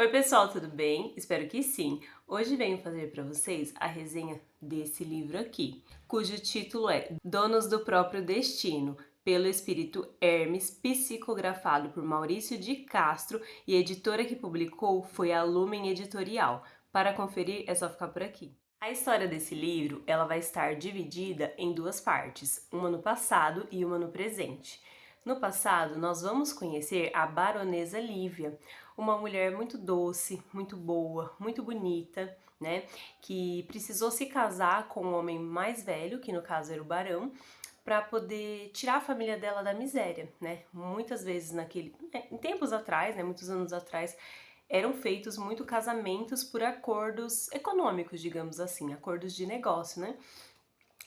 Oi pessoal, tudo bem? Espero que sim. Hoje venho fazer para vocês a resenha desse livro aqui, cujo título é Donos do Próprio Destino, pelo espírito Hermes, psicografado por Maurício de Castro, e a editora que publicou foi a Lumen Editorial. Para conferir é só ficar por aqui. A história desse livro, ela vai estar dividida em duas partes, uma no passado e uma no presente. No passado, nós vamos conhecer a Baronesa Lívia, uma mulher muito doce, muito boa, muito bonita, né? Que precisou se casar com um homem mais velho, que no caso era o barão, para poder tirar a família dela da miséria, né? Muitas vezes em tempos atrás, né, muitos anos atrás, eram feitos muito casamentos por acordos econômicos, digamos assim, acordos de negócio, né?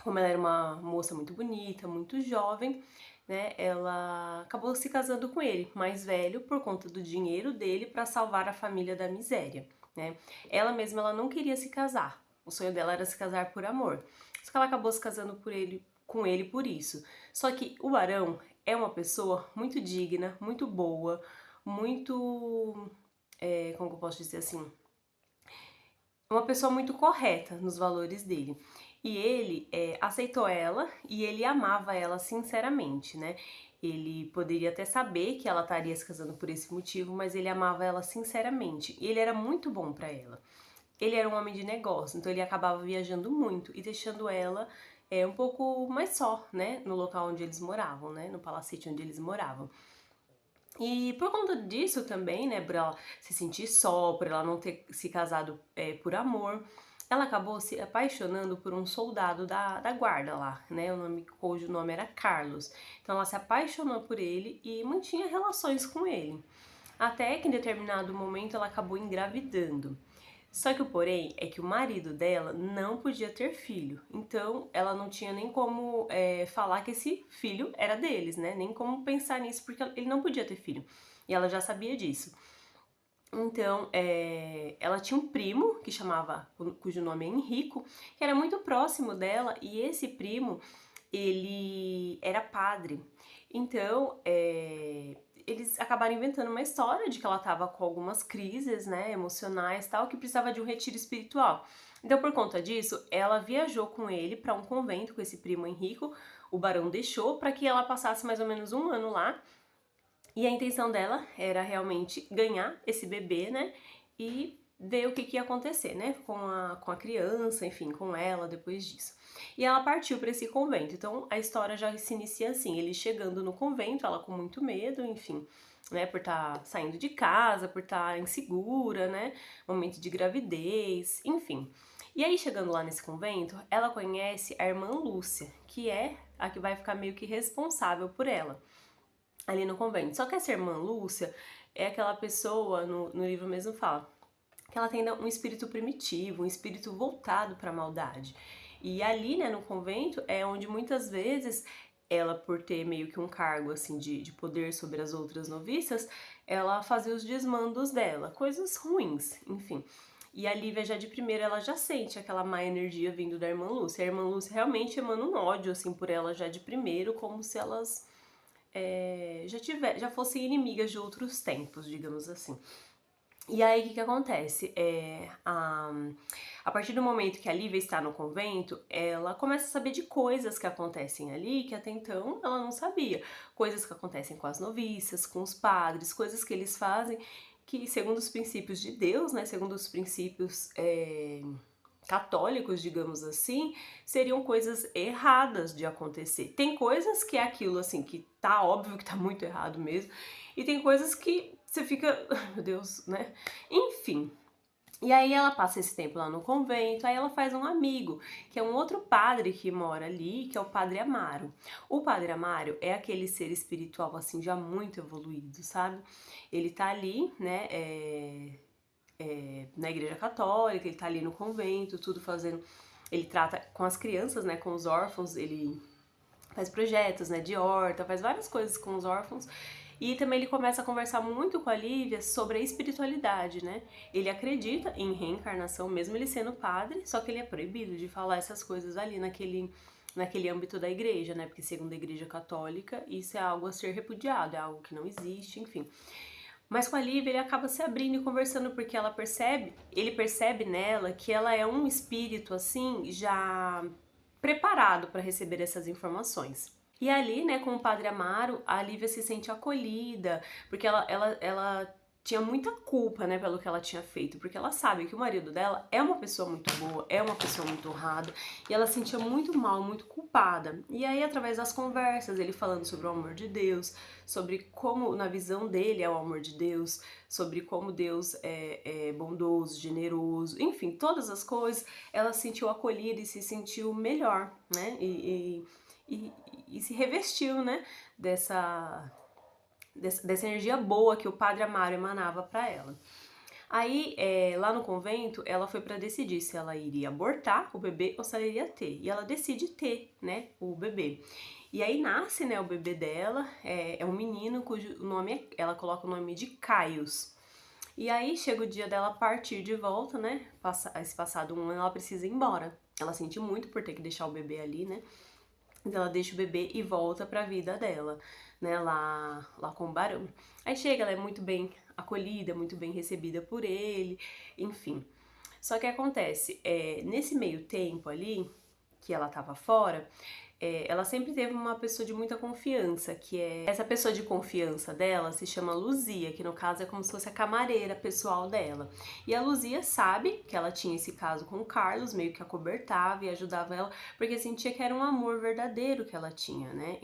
Como ela era uma moça muito bonita, muito jovem, né, ela acabou se casando com ele, mais velho, por conta do dinheiro dele para salvar a família da miséria, né? Ela mesma ela não queria se casar. O sonho dela era se casar por amor. Só que ela acabou se casando com ele por isso. Só que o Barão é uma pessoa muito digna, muito boa, muito, como que eu posso dizer assim, uma pessoa muito correta nos valores dele. E ele aceitou ela e ele amava ela sinceramente, né? Ele poderia até saber que ela estaria se casando por esse motivo, mas ele amava ela sinceramente. E ele era muito bom para ela. Ele era um homem de negócio, então ele acabava viajando muito e deixando ela um pouco mais só, né? No local onde eles moravam, né? No palacete onde eles moravam. E por conta disso também, né, por ela se sentir só, por ela não ter se casado por amor, ela acabou se apaixonando por um soldado da guarda lá, né, cujo nome era Carlos. Então ela se apaixonou por ele e mantinha relações com ele. Até que em determinado momento ela acabou engravidando. Só que o porém é que o marido dela não podia ter filho, então ela não tinha nem como falar que esse filho era deles, né? Nem como pensar nisso, porque ele não podia ter filho. E ela já sabia disso. Então, ela tinha um primo que cujo nome é Henrico, que era muito próximo dela, e esse primo, ele era padre. Então, eles acabaram inventando uma história de que ela estava com algumas crises, né, emocionais, tal, que precisava de um retiro espiritual. Então, por conta disso, ela viajou com ele para um convento com esse primo Henrico. O barão deixou para que ela passasse mais ou menos um ano lá. E a intenção dela era realmente ganhar esse bebê, né? E ver o que ia acontecer, né? Com a criança, enfim, com ela depois disso. E ela partiu para esse convento. Então a história já se inicia assim: ele chegando no convento, ela com muito medo, enfim, né? Por estar saindo de casa, por estar insegura, né? Momento de gravidez, enfim. E aí, chegando lá nesse convento, ela conhece a irmã Lúcia, que é a que vai ficar meio que responsável por ela ali no convento. Só que essa irmã Lúcia é aquela pessoa, no livro mesmo fala, que ela tem um espírito primitivo, um espírito voltado para a maldade. E ali, né, no convento, é onde muitas vezes ela, por ter meio que um cargo assim de poder sobre as outras noviças, ela fazia os desmandos dela, coisas ruins, enfim. E a Lívia já de primeira, ela já sente aquela má energia vindo da irmã Lúcia. A irmã Lúcia realmente emana um ódio assim por ela já de primeiro, como se elas já fossem inimigas de outros tempos, digamos assim. E aí, o que acontece? A partir do momento que a Lívia está no convento, ela começa a saber de coisas que acontecem ali que até então ela não sabia. Coisas que acontecem com as noviças, com os padres, coisas que eles fazem que, segundo os princípios de Deus, né, segundo os princípios católicos, digamos assim, seriam coisas erradas de acontecer. Tem coisas que é aquilo assim que tá óbvio que tá muito errado mesmo, e tem coisas que você fica, meu Deus, né? Enfim. E aí ela passa esse tempo lá no convento, aí ela faz um amigo, que é um outro padre que mora ali, que é o Padre Amaro. O Padre Amaro é aquele ser espiritual assim já muito evoluído, sabe? Ele tá ali, né, na igreja católica, ele tá ali no convento, tudo fazendo. Ele trata com as crianças, né, com os órfãos, ele faz projetos, né, de horta, faz várias coisas com os órfãos. E também ele começa a conversar muito com a Lívia sobre a espiritualidade, né? Ele acredita em reencarnação, mesmo ele sendo padre, só que ele é proibido de falar essas coisas ali naquele âmbito da igreja, né? Porque segundo a igreja católica, isso é algo a ser repudiado, é algo que não existe, enfim. Mas com a Lívia ele acaba se abrindo e conversando porque ele percebe nela que ela é um espírito assim já preparado para receber essas informações. E ali, né, com o Padre Amaro, a Lívia se sente acolhida, porque ela tinha muita culpa, né, pelo que ela tinha feito, porque ela sabe que o marido dela é uma pessoa muito boa, é uma pessoa muito honrada, e ela se sentia muito mal, muito culpada. E aí, através das conversas, ele falando sobre o amor de Deus, sobre como, na visão dele, é o amor de Deus, sobre como Deus é bondoso, generoso, enfim, todas as coisas, ela se sentiu acolhida e se sentiu melhor, né, e se revestiu, né, dessa energia boa que o Padre Amaro emanava para ela. Aí, lá no convento, ela foi para decidir se ela iria abortar o bebê ou se ela iria ter. E ela decide ter, né, o bebê. E aí nasce, né, o bebê dela, é um menino cujo nome, ela coloca o nome de Caius. E aí chega o dia dela partir de volta, né, esse passado um ano ela precisa ir embora. Ela sente muito por ter que deixar o bebê ali, né. Então ela deixa o bebê e volta pra vida dela, né, lá com o barão. Aí chega, ela é muito bem acolhida, muito bem recebida por ele, enfim. Só que acontece, nesse meio tempo ali, que ela tava fora, ela sempre teve uma pessoa de muita confiança, que é... Essa pessoa de confiança dela se chama Luzia, que no caso é como se fosse a camareira pessoal dela. E a Luzia sabe que ela tinha esse caso com o Carlos, meio que acobertava e ajudava ela, porque sentia que era um amor verdadeiro que ela tinha, né,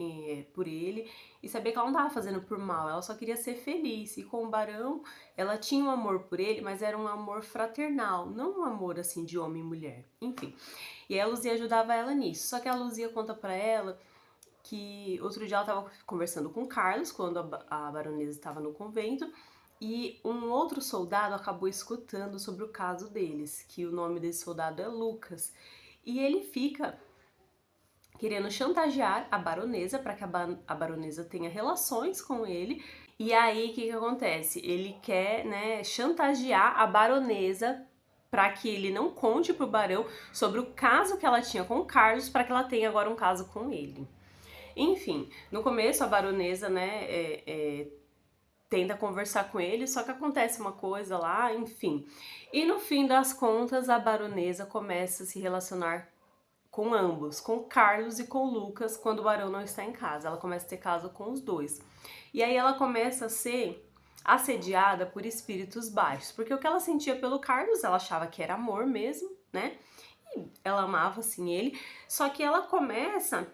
por ele, e sabia que ela não tava fazendo por mal, ela só queria ser feliz. E com o Barão, ela tinha um amor por ele, mas era um amor fraternal, não um amor assim de homem e mulher, enfim. E aí a Luzia ajudava ela nisso. Só que a Luzia conta pra ela que outro dia ela tava conversando com o Carlos, quando a baronesa estava no convento, e um outro soldado acabou escutando sobre o caso deles, que o nome desse soldado é Lucas. E ele fica querendo chantagear a baronesa para que a baronesa tenha relações com ele. E aí o que acontece? Ele quer, né, chantagear a baronesa para que ele não conte pro barão sobre o caso que ela tinha com o Carlos, para que ela tenha agora um caso com ele. Enfim, no começo a baronesa, né, tenta conversar com ele, só que acontece uma coisa lá, enfim. E no fim das contas, a baronesa começa a se relacionar com ambos, com Carlos e com Lucas, quando o barão não está em casa. Ela começa a ter caso com os dois. E aí ela começa a ser assediada por espíritos baixos, porque o que ela sentia pelo Carlos, ela achava que era amor mesmo, né? E ela amava assim ele, só que ela começa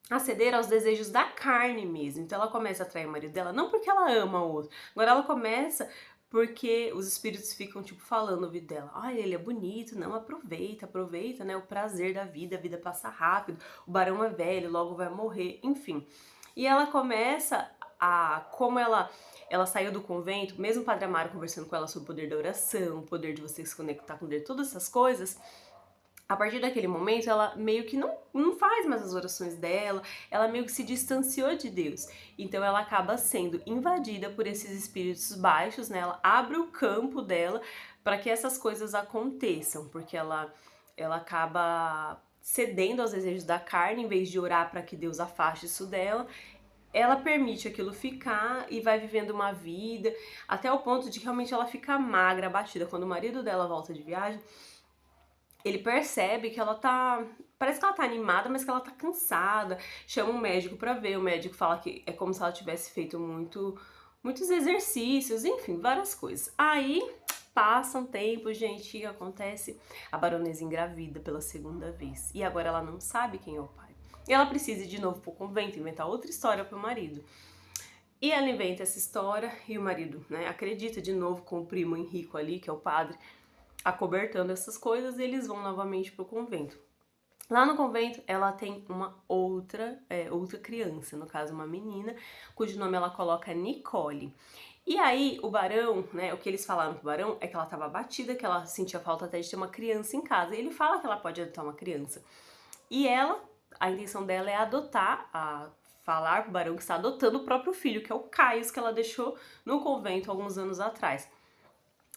a ceder aos desejos da carne mesmo. Então ela começa a atrair o marido dela, não porque ela ama o outro. Agora ela começa porque os espíritos ficam, tipo, falando no ouvido dela. Ai, ele é bonito, não, aproveita, né, o prazer da vida, a vida passa rápido, o barão é velho, logo vai morrer, enfim. E ela começa como ela saiu do convento, mesmo o Padre Amaro conversando com ela sobre o poder da oração, o poder de você se conectar com Deus, todas essas coisas, a partir daquele momento, ela meio que não faz mais as orações dela, ela meio que se distanciou de Deus. Então ela acaba sendo invadida por esses espíritos baixos, né? Ela abre o campo dela para que essas coisas aconteçam, porque ela acaba cedendo aos desejos da carne, em vez de orar para que Deus afaste isso dela. Ela permite aquilo ficar e vai vivendo uma vida, até o ponto de que realmente ela fica magra, abatida. Quando o marido dela volta de viagem, ele percebe que ela tá... Parece que ela tá animada, mas que ela tá cansada. Chama um médico pra ver, o médico fala que é como se ela tivesse feito muitos exercícios, enfim, várias coisas. Aí passa um tempo, gente, o que acontece? A baronesa engravida pela segunda vez. E agora ela não sabe quem é o pai. E ela precisa ir de novo pro convento, inventar outra história pro marido. E ela inventa essa história e o marido, né, acredita de novo com o primo Henrico ali, que é o padre, acobertando essas coisas, e eles vão novamente pro convento. Lá no convento, ela tem uma outra criança, no caso uma menina, cujo nome ela coloca Nicole. E aí o barão, né, o que eles falaram pro barão é que ela tava abatida, que ela sentia falta até de ter uma criança em casa. E ele fala que ela pode adotar uma criança. E ela, a intenção dela é adotar, falar pro barão que está adotando o próprio filho, que é o Caio, que ela deixou no convento alguns anos atrás.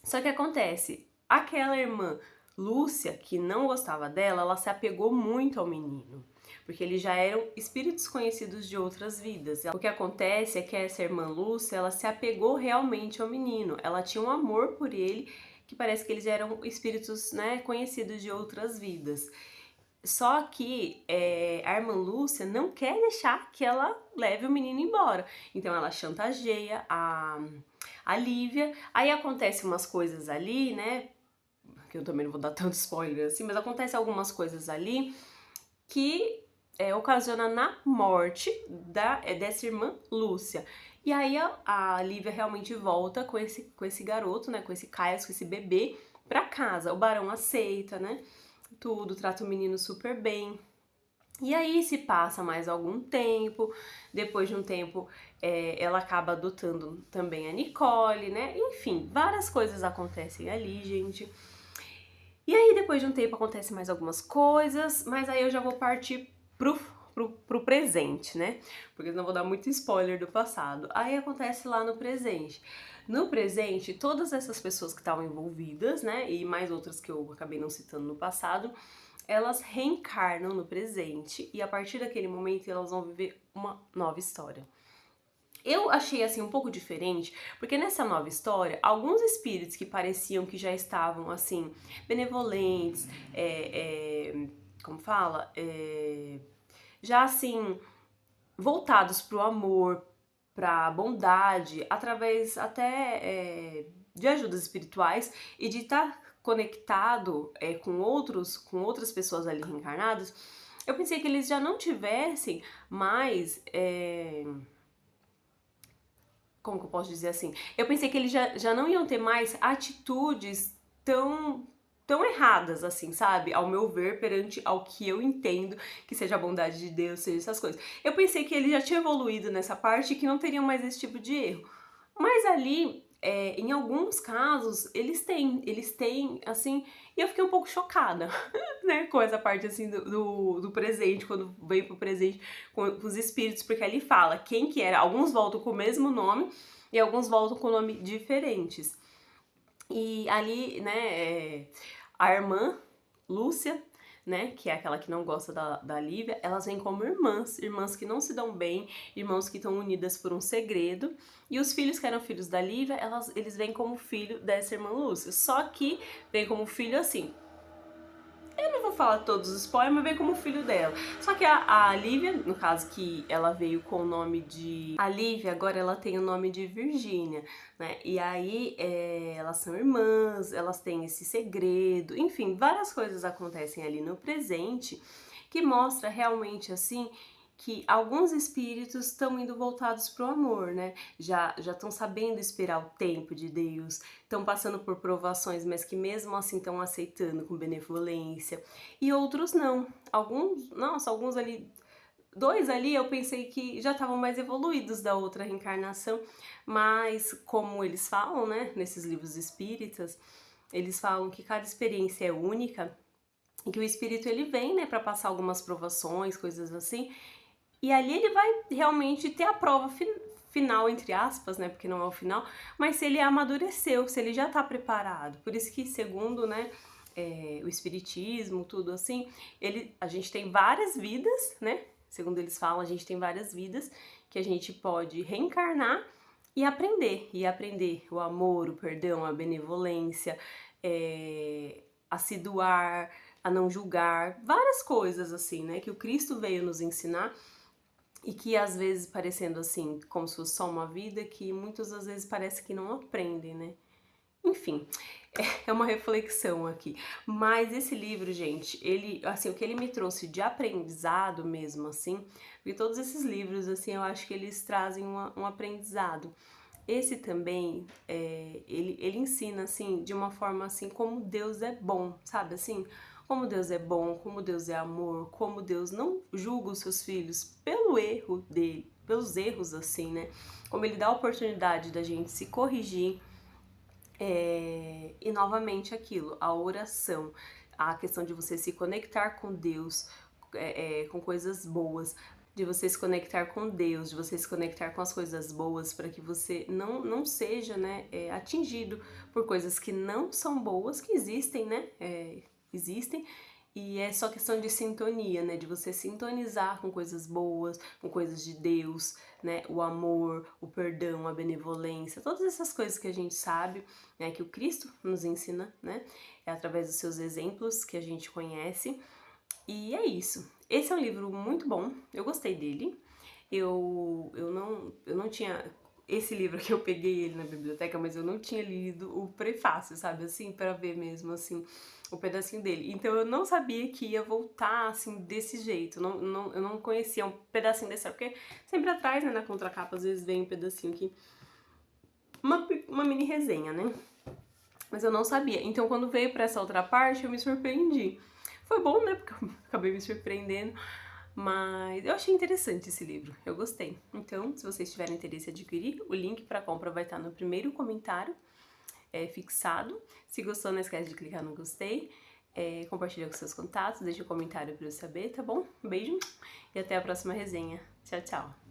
Só que acontece, aquela irmã Lúcia, que não gostava dela, ela se apegou muito ao menino. porque eles já eram espíritos conhecidos de outras vidas. O que acontece é que essa irmã Lúcia, ela se apegou realmente ao menino, ela tinha um amor por ele, que parece que eles eram espíritos, né, conhecidos de outras vidas. Só que a irmã Lúcia não quer deixar que ela leve o menino embora. Então ela chantageia a Lívia. Aí acontece umas coisas ali, né? Que eu também não vou dar tanto spoiler assim, mas acontece algumas coisas ali que ocasiona na morte dessa irmã Lúcia. E aí a Lívia realmente volta com esse garoto, né? Com esse Caio, com esse bebê, pra casa. O barão aceita, né? Tudo, trata o menino super bem. E aí se passa mais algum tempo, depois de um tempo ela acaba adotando também a Nicole, né? Enfim, várias coisas acontecem ali, gente. E aí depois de um tempo acontecem mais algumas coisas, mas aí eu já vou partir pro presente, né? Porque eu não vou dar muito spoiler do passado. Aí acontece lá no presente. No presente, todas essas pessoas que estavam envolvidas, né, e mais outras que eu acabei não citando no passado, elas reencarnam no presente e a partir daquele momento elas vão viver uma nova história. Eu achei assim um pouco diferente, porque nessa nova história, alguns espíritos que pareciam que já estavam assim, benevolentes, como fala? Já assim, voltados pro amor, pra bondade, através até de ajudas espirituais e de estar conectado com outras pessoas ali reencarnadas, eu pensei que eles já não tivessem mais. Como que eu posso dizer assim? Eu pensei que eles já não iam ter mais atitudes tão erradas, assim, sabe? Ao meu ver, perante ao que eu entendo que seja a bondade de Deus, seja essas coisas. Eu pensei que ele já tinha evoluído nessa parte e que não teriam mais esse tipo de erro. Mas ali, em alguns casos, eles têm, assim, e eu fiquei um pouco chocada, né, com essa parte, assim, do presente, quando vem pro presente com os espíritos, porque ali fala quem que era, alguns voltam com o mesmo nome e alguns voltam com nomes diferentes. E ali, né, a irmã Lúcia, né, que é aquela que não gosta da Lívia, elas vêm como irmãs que não se dão bem, irmãos que estão unidas por um segredo, e os filhos que eram filhos da Lívia, eles vêm como filho dessa irmã Lúcia, só que vem como filho assim, eu não vou falar todos os spoilers, mas veio como filho dela. Só que a Lívia, no caso que ela veio com o nome de... A Lívia agora ela tem o nome de Virgínia, né? E aí elas são irmãs, elas têm esse segredo, enfim, várias coisas acontecem ali no presente que mostra realmente assim que alguns espíritos estão indo voltados para o amor, né? Já estão sabendo esperar o tempo de Deus, estão passando por provações, mas que mesmo assim estão aceitando com benevolência. E outros não. Alguns ali, dois ali eu pensei que já estavam mais evoluídos da outra reencarnação, mas como eles falam, né, nesses livros espíritas, eles falam que cada experiência é única e que o espírito ele vem, né, para passar algumas provações, coisas assim, e ali ele vai realmente ter a prova final, entre aspas, né? Porque não é o final, mas se ele amadureceu, se ele já tá preparado. Por isso que, segundo, né, o espiritismo, tudo assim, a gente tem várias vidas, né? Segundo eles falam, a gente tem várias vidas que a gente pode reencarnar e aprender o amor, o perdão, a benevolência, a se doar, a não julgar, várias coisas assim, né? Que o Cristo veio nos ensinar e que às vezes parecendo assim, como se fosse só uma vida, que muitas das vezes parece que não aprendem, né? Enfim, é uma reflexão aqui. Mas esse livro, gente, ele, assim, o que ele me trouxe de aprendizado mesmo, assim, porque todos esses livros, assim, eu acho que eles trazem um aprendizado. Esse também, ele ensina, assim, de uma forma, assim, como Deus é bom, sabe, assim? Como Deus é bom, como Deus é amor, como Deus não julga os seus filhos pelo erro dele, pelos erros, assim, né? Como ele dá a oportunidade da gente se corrigir, e novamente aquilo, a oração, a questão de você se conectar com Deus, com coisas boas, de você se conectar com Deus, de você se conectar com as coisas boas, para que você não seja, né, atingido por coisas que não são boas, que existem, né, existem, E é só questão de sintonia, né? De você sintonizar com coisas boas, com coisas de Deus, né? O amor, o perdão, a benevolência, todas essas coisas que a gente sabe, né? Que o Cristo nos ensina, né? É através dos seus exemplos que a gente conhece. E é isso. Esse é um livro muito bom, eu gostei dele. Eu não tinha... Esse livro aqui eu peguei ele na biblioteca, mas eu não tinha lido o prefácio, sabe? Assim, pra ver mesmo, assim, o pedacinho dele. Então eu não sabia que ia voltar, assim, desse jeito. Eu não conhecia um pedacinho desse, porque sempre atrás, né, na contracapa, às vezes vem um pedacinho aqui. Uma mini resenha, né? Mas eu não sabia. Então quando veio pra essa outra parte, eu me surpreendi. Foi bom, né? Porque eu acabei me surpreendendo. Mas eu achei interessante esse livro, eu gostei. Então, se vocês tiverem interesse em adquirir, o link para compra vai estar no primeiro comentário fixado. Se gostou, não esquece de clicar no gostei, compartilha com seus contatos, deixa um comentário para eu saber, tá bom? Um beijo e até a próxima resenha. Tchau, tchau!